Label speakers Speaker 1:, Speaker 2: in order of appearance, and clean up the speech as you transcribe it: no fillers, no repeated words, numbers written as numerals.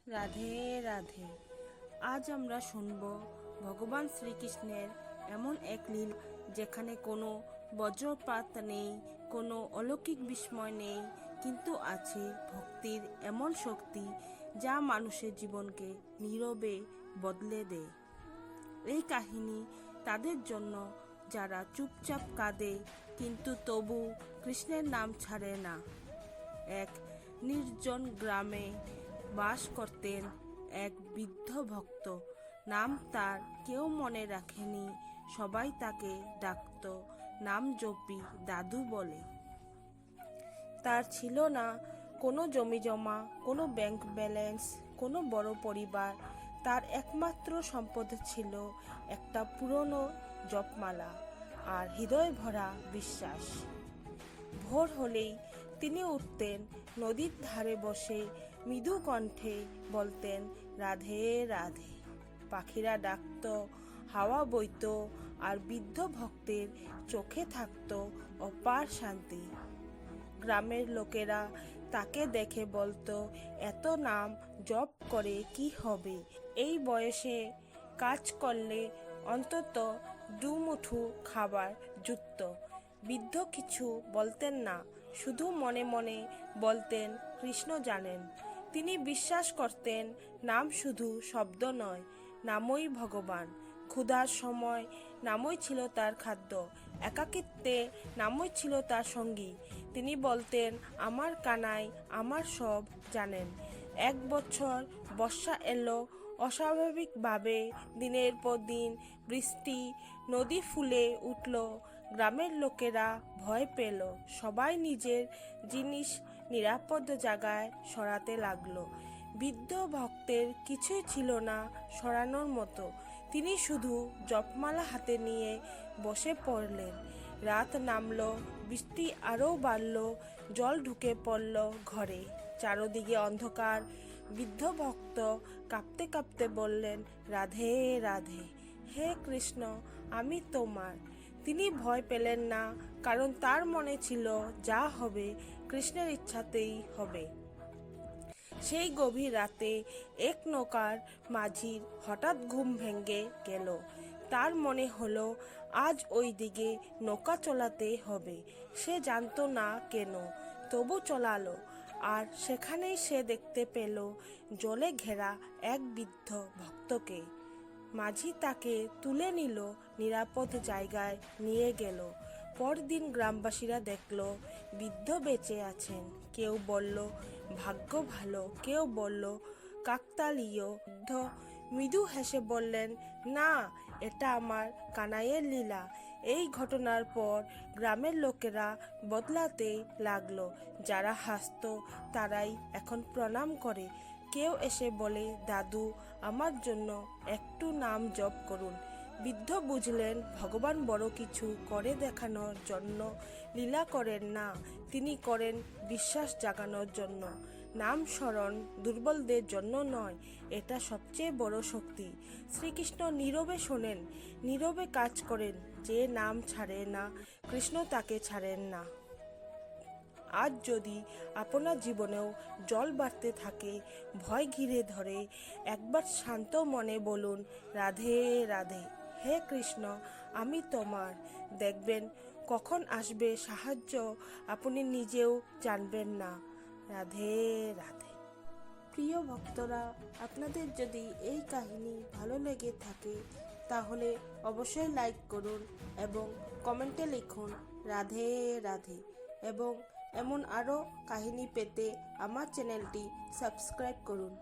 Speaker 1: রাধে রাধে। আজ আমরা শুনব ভগবান শ্রীকৃষ্ণের এমন এক লীলা যেখানে কোনো বজ্রপাত নেই, কোনো অলৌকিক বিস্ময় নেই, কিন্তু আছে ভক্তির এমন শক্তি যা মানুষের জীবনকে নীরবে বদলে দেয়। এই কাহিনী তাদের জন্য যারা চুপচাপ কাঁদে কিন্তু তবু কৃষ্ণের নাম ছাড়ে না। এক নির্জন গ্রামে বাস করতেন এক বৃদ্ধ ভক্ত। নাম তার কেউ মনে রাখেনি, সবাই তাকে ডাকত নাম জপি দাদু বলে। তার ছিল না কোনো জমি জমা, কোনো ব্যাংক ব্যালেন্স, কোনো বড় পরিবার। তার একমাত্র সম্পদ ছিল একটা পুরনো জপমালা আর হৃদয় ভরা বিশ্বাস। ভোর হলেই তিনি উঠতেন, নদীর ধারে বসে মৃদু কণ্ঠে বলতেন রাধে রাধে। পাখিরা ডাকত, হাওয়া বইত, আর বৃদ্ধ ভক্তের চোখে থাকত অপার শান্তি। গ্রামের লোকেরা তাকে দেখে বলতো, এত নাম জপ করে কি হবে? এই বয়সে কাজ করলে অন্তত দুমুঠো খাবার জুটত। বৃদ্ধ কিছু বলতেন না, শুধু মনে মনে বলতেন কৃষ্ণ জানেন। তিনি বিশ্বাস করতেন নাম শুধু শব্দ নয়, নামই ভগবান। ক্ষুধার সময় নামই ছিল তার খাদ্য, একাকিত্বে নামই ছিল তার সঙ্গী। তিনি বলতেন আমার কানাই আমার সব জানেন। এক বছর বর্ষা এলো অস্বাভাবিকভাবে। দিনের পর দিন বৃষ্টি, নদী ফুলে উঠল। গ্রামের লোকেরা ভয় পেল, সবাই নিজের জিনিস নিরাপদ জায়গায় সরাতে লাগলো। বৃদ্ধ ভক্তের কিছুই ছিল না সরানোর মতো। তিনি শুধু জপমালা হাতে নিয়ে বসে পড়লেন। রাত নামলো, বৃষ্টি আরও বাড়ল, জল ঢুকে পড়ল ঘরে। চারদিকে অন্ধকার। বৃদ্ধ ভক্ত কাঁপতে কাঁপতে বললেন রাধে রাধে। হে কৃষ্ণ, আমি তোমার। তিনি ভয় পেলেন না, কারণ তার মনে ছিল যা হবে কৃষ্ণের ইচ্ছাতেই হবে। সেই গভীর রাতে এক নৌকার মাঝির হঠাৎ ঘুম ভেঙে গেল। তার মনে হলো আজ ওই দিকে নৌকা চলাতে হবে। সে জানতো না কেন, তবু চলালো। আর সেখানেই সে দেখতে পেল জলে ঘেরা এক বৃদ্ধ ভক্তকে। মাঝি তাকে তুলে নিল, নিরাপদ জায়গায় নিয়ে গেল। পরদিন গ্রামবাসীরা দেখল বৃদ্ধ বেঁচে আছেন। কেউ বলল ভাগ্য ভালো, কেউ বলল কাকতালীয়। বৃদ্ধ মৃদু হেসে বললেন, না, এটা আমার কানাইয়ের লীলা। এই ঘটনার পর গ্রামের লোকেরা বদলাতে লাগলো। যারা হাসতো তারাই এখন প্রণাম করে। কেউ এসে বলে, দাদু, আমার জন্য একটু নাম জপ করুন। বৃদ্ধ বুঝলেন ভগবান বড় কিছু করে দেখানোর জন্য লীলা করেন না, তিনি করেন বিশ্বাস জাগানোর জন্য। নাম স্মরণ দুর্বলদের জন্য নয়, এটা সবচেয়ে বড় শক্তি। শ্রীকৃষ্ণ নীরবে শোনেন, নীরবে কাজ করেন। যে নাম ছাড়ে না, কৃষ্ণ তাকে ছাড়েন না। আজ যদি আপনার জীবনেও জল বাড়তে থাকে, ভয় ঘিরে ধরে, একবার শান্ত মনে বলুন রাধে রাধে। হে কৃষ্ণ, আমি তোমার। দেখবেন কখন আসবে সাহায্য আপনি নিজেও জানবেন না। রাধে রাধে। প্রিয় ভক্তরা, আপনাদের যদি এই কাহিনী ভালো লেগে থাকে তাহলে অবশ্যই লাইক করুন এবং কমেন্টে লিখুন রাধে রাধে। এবং এমন আরও কাহিনী পেতে আমার চ্যানেলটি সাবস্ক্রাইব করুন।